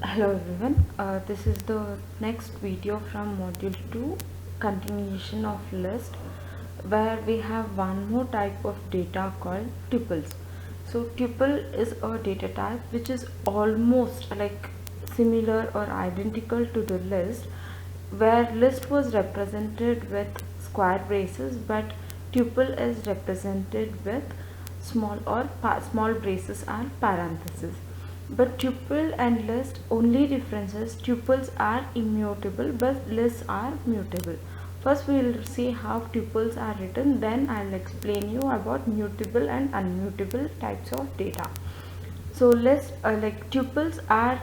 Hello everyone, this is the next video from module 2 continuation of list, where we have one more type of data called tuples. So tuple is a data type which is almost like similar or identical to the list, where list was represented with square braces but tuple is represented with small braces and parentheses. But tuple and list only differences. Tuples are immutable but lists are mutable. First we will see how tuples are written, then I will explain you about mutable and unmutable types of data. So list like tuples are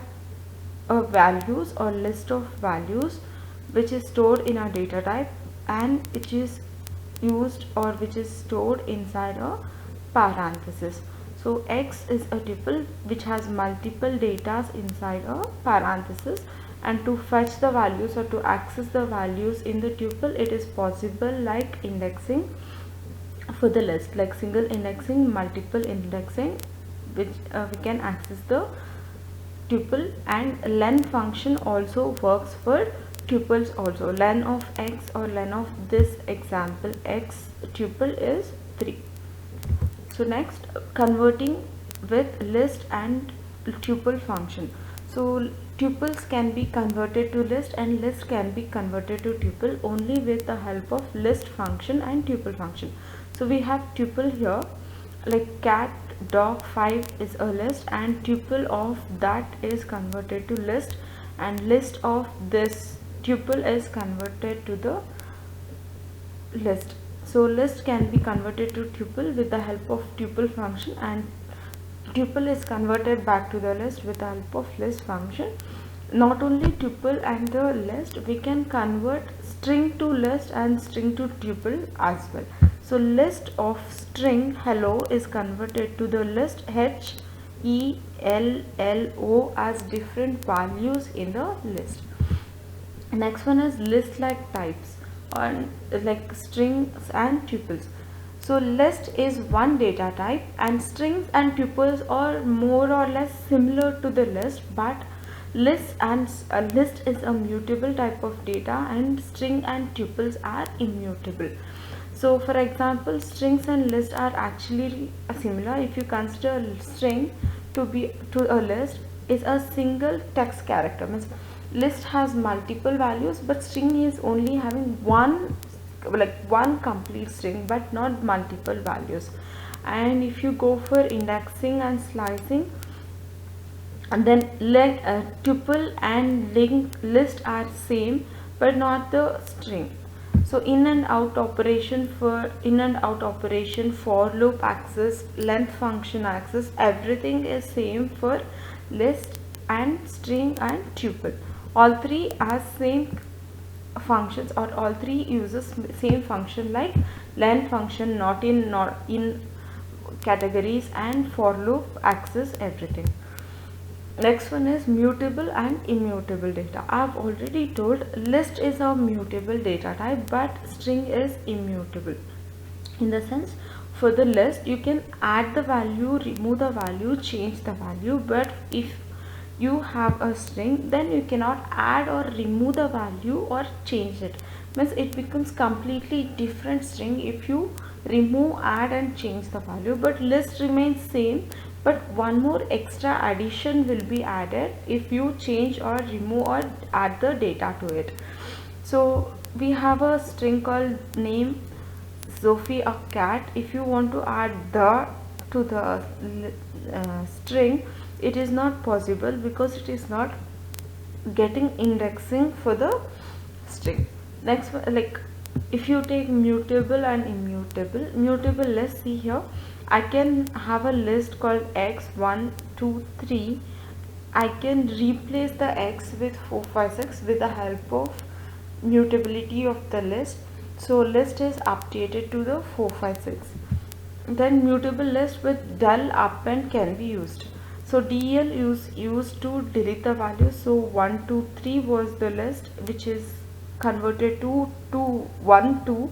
values or list of values which is stored in a data type and which is used or which is stored inside a parenthesis. So X is a tuple which has multiple data inside a parenthesis, and to fetch the values or to access the values in the tuple, it is possible like indexing for the list, like single indexing, multiple indexing, which we can access the tuple. And len function also works for tuples also. Len of X or len of this example X tuple is 3. So next, converting with list and tuple function. So tuples can be converted to list and list can be converted to tuple only with the help of list function and tuple function. So we have tuple here, like cat dog 5 is a list and tuple of that is converted to list, and list of this tuple is converted to the list. So list can be converted to tuple with the help of tuple function, and tuple is converted back to the list with the help of list function. Not only tuple and the list, we can convert string to list and string to tuple as well. So list of string hello is converted to the list H E L L O as different values in the list. Next one is list like types on like strings and tuples. So list is one data type and strings and tuples are more or less similar to the list, but list is a mutable type of data and string and tuples are immutable. So for example, strings and list are actually similar. If you consider a string to a list is a single text character, means list has multiple values but string is only having one complete string but not multiple values. And if you go for indexing and slicing, and then tuple and linked list are same but not the string. So in and out operation, for loop access, length function access, everything is same for list and string and tuple. All three are same functions, or all three uses same function like len function, not in categories, and for loop access everything. Next one is mutable and immutable data. I have already told list is a mutable data type but string is immutable. In the sense, for the list you can add the value, remove the value, change the value, but if you have a string then you cannot add or remove the value or change it. Means it becomes completely different string if you remove, add and change the value, but list remains same but one more extra addition will be added if you change or remove or add the data to it. So we have a string called name Sophie a cat. If you want to add the to the string, it is not possible because it is not getting indexing for the string. Next, like if you take mutable and immutable, mutable, let's see here. I can have a list called x 1 2 3. I can replace the x with 4 5 6 with the help of mutability of the list. So list is updated to the 4 5 6. Then mutable list with del append can be used. So del is used to delete the value. So 1 2 3 was the list which is converted to 1 2,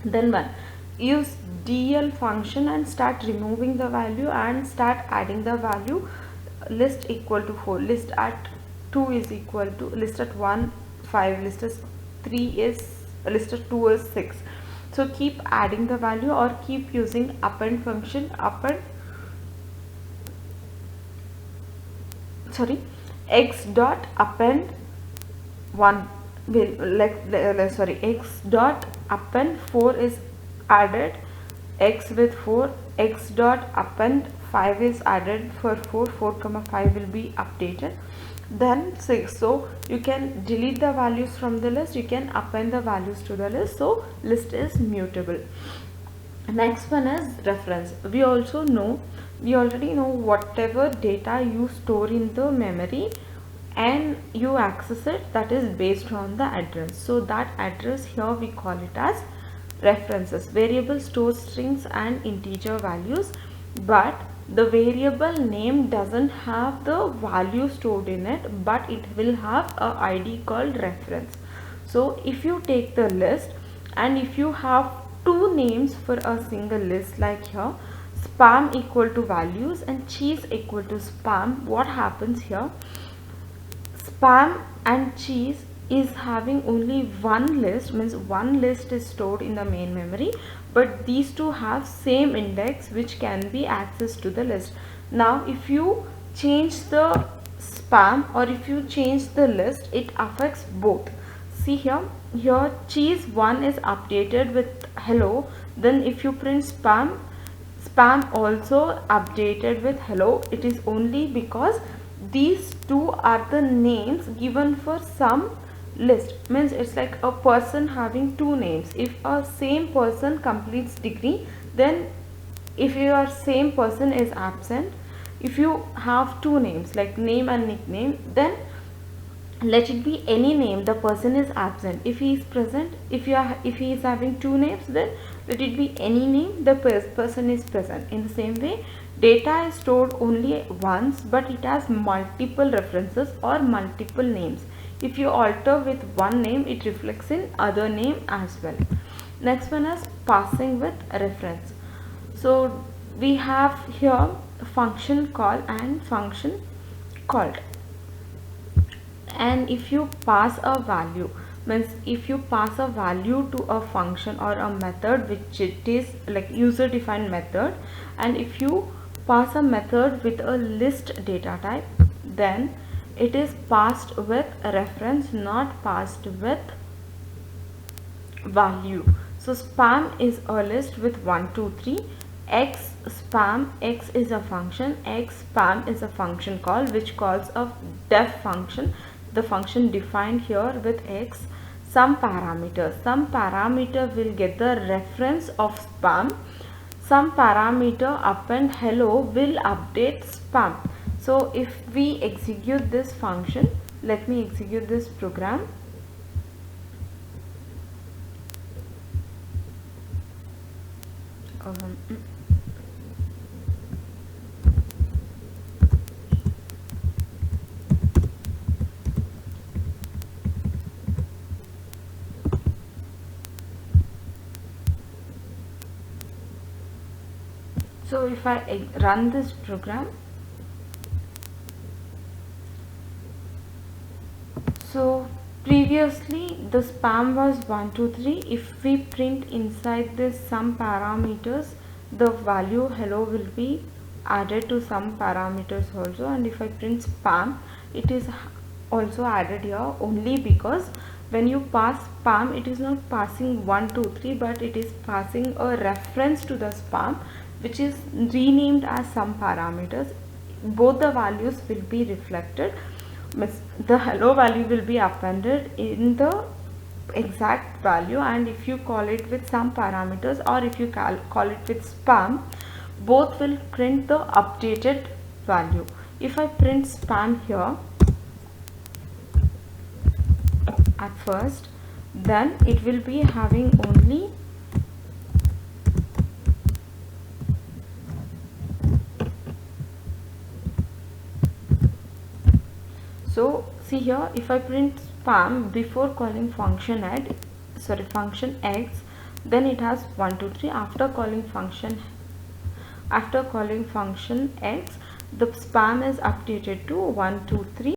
then 1. Use del function and start removing the value and start adding the value. list equal to 4, list at 2 is equal to list at 1 5, list at 3 is list at 2 is 6. So keep adding the value or keep using append function. X dot append 1 will x dot append 4 is added, x with 4, x dot append 5 is added for 4 comma 5 will be updated, then 6. So you can delete the values from the list, you can append the values to the list, so list is mutable. Next one is reference. We already know whatever data you store in the memory and you access it, that is based on the address. So that address here we call it as references. Variable stores strings and integer values, but the variable name doesn't have the value stored in it, but it will have a ID called reference. So if you take the list and if you have two names for a single list, like here spam equal to values and cheese equal to spam, what happens here? Spam and cheese is having only one list, means one list is stored in the main memory, but these two have same index which can be accessed to the list. Now if you change the spam or if you change the list, it affects both. See here cheese 1 is updated with hello, then if you print spam also updated with hello. It is only because these two are the names given for some list, means it's like a person having two names. If a same person completes degree, then if your same person is absent, if you have two names like name and nickname, then let it be any name, the person is absent. If he is present, if he is having two names, then let it be any name, the person is present. In the same way, data is stored only once, but it has multiple references or multiple names. If you alter with one name, it reflects in other name as well. Next one is passing with reference. So we have here function call and function called. And if you pass a value, means if you pass a value to a function or a method which it is like user defined method, and if you pass a method with a list data type, then it is passed with a reference, not passed with value. So spam is a list with 1 2 3, x spam, x is a function, x spam is a function call which calls a def function, the function defined here with x, some parameter will get the reference of spam, some parameter append hello will update spam. So if we execute this function, let me execute this program. So if I run this program, so previously the spam was 1 2 3. If we print inside this some parameters, the value hello will be added to some parameters also, and if I print spam, it is also added here, only because when you pass spam, it is not passing 1 2 3, but it is passing a reference to the spam which is renamed as some parameters. Both the values will be reflected. The hello value will be appended in the exact value, and if you call it with some parameters or if you call it with spam, both will print the updated value. If I print spam here at first, then it will be having only so see here, if I print spam before calling function x, then it has 1 2 3. After calling function x, the spam is updated to 123.